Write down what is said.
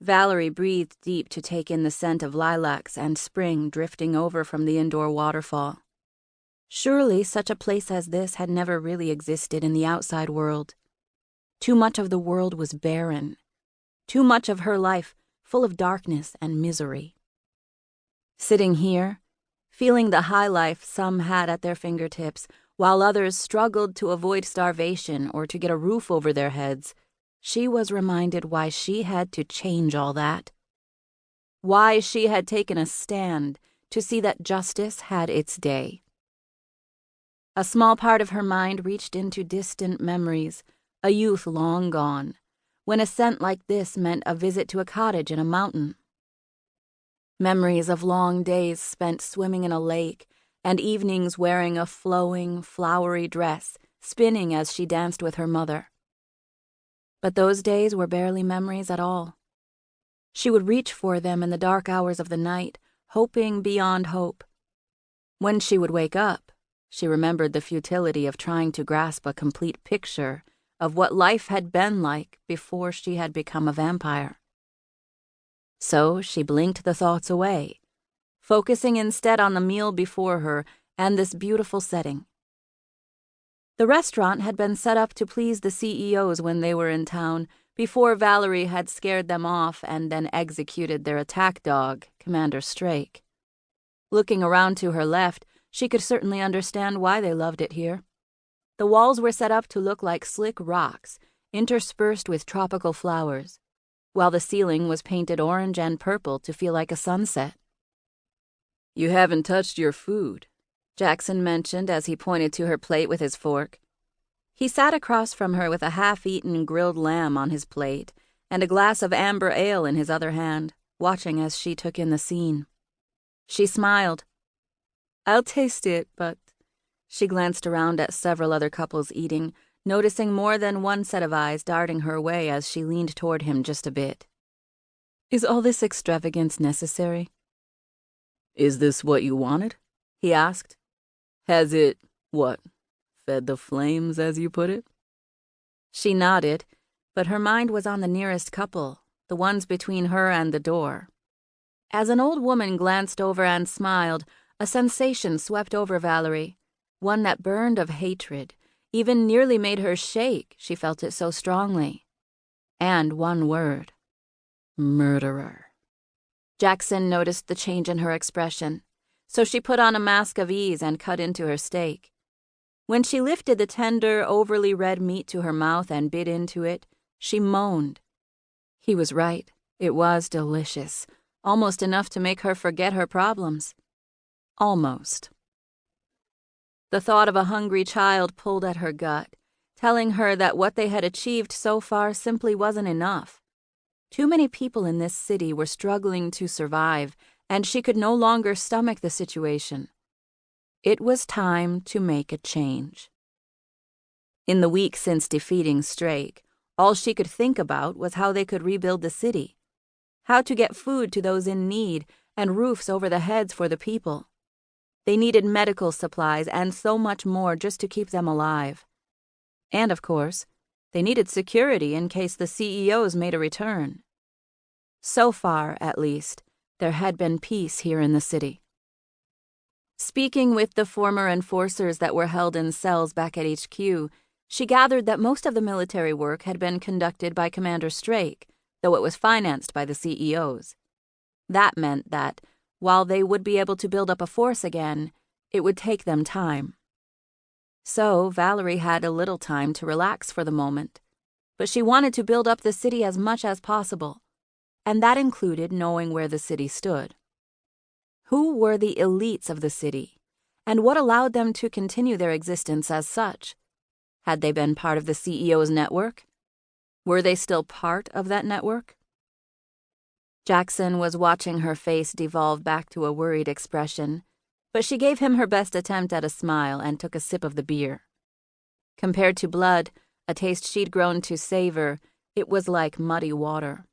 Valerie breathed deep to take in the scent of lilacs and spring drifting over from the indoor waterfall. Surely such a place as this had never really existed in the outside world. Too much of the world was barren. Too much of her life full of darkness and misery. Sitting here, feeling the high life some had at their fingertips, while others struggled to avoid starvation or to get a roof over their heads, she was reminded why she had to change all that. Why she had taken a stand to see that justice had its day. A small part of her mind reached into distant memories, a youth long gone, when a scent like this meant a visit to a cottage in a mountain. Memories of long days spent swimming in a lake, and evenings wearing a flowing, flowery dress, spinning as she danced with her mother. But those days were barely memories at all. She would reach for them in the dark hours of the night, hoping beyond hope. When she would wake up, she remembered the futility of trying to grasp a complete picture of what life had been like before she had become a vampire. So she blinked the thoughts away, focusing instead on the meal before her and this beautiful setting. The restaurant had been set up to please the CEOs when they were in town, before Valerie had scared them off and then executed their attack dog, Commander Strake. Looking around to her left, she could certainly understand why they loved it here. The walls were set up to look like slick rocks, interspersed with tropical flowers, while the ceiling was painted orange and purple to feel like a sunset. "You haven't touched your food," Jackson mentioned as he pointed to her plate with his fork. He sat across from her with a half-eaten grilled lamb on his plate and a glass of amber ale in his other hand, watching as she took in the scene. She smiled. "I'll taste it, but..." She glanced around at several other couples eating, noticing more than one set of eyes darting her way as she leaned toward him just a bit. "Is all this extravagance necessary?" "Is this what you wanted?" he asked. "Has it, fed the flames, as you put it?" She nodded, but her mind was on the nearest couple, the ones between her and the door. As an old woman glanced over and smiled, a sensation swept over Valerie, one that burned of hatred, even nearly made her shake, she felt it so strongly. And one word. Murderer. Jackson noticed the change in her expression, so she put on a mask of ease and cut into her steak. When she lifted the tender, overly red meat to her mouth and bit into it, she moaned. He was right. It was delicious, almost enough to make her forget her problems. Almost. The thought of a hungry child pulled at her gut, telling her that what they had achieved so far simply wasn't enough. Too many people in this city were struggling to survive, and she could no longer stomach the situation. It was time to make a change. In the week since defeating Strake, all she could think about was how they could rebuild the city, how to get food to those in need and roofs over the heads for the people. They needed medical supplies and so much more just to keep them alive. And, of course, they needed security in case the CEOs made a return. So far, at least, there had been peace here in the city. Speaking with the former enforcers that were held in cells back at HQ, she gathered that most of the military work had been conducted by Commander Strake, though it was financed by the CEOs. That meant that, while they would be able to build up a force again, it would take them time. So Valerie had a little time to relax for the moment, but she wanted to build up the city as much as possible, and that included knowing where the city stood. Who were the elites of the city, and what allowed them to continue their existence as such? Had they been part of the CEO's network? Were they still part of that network? Jackson was watching her face devolve back to a worried expression, but she gave him her best attempt at a smile and took a sip of the beer. Compared to blood, a taste she'd grown to savor, it was like muddy water.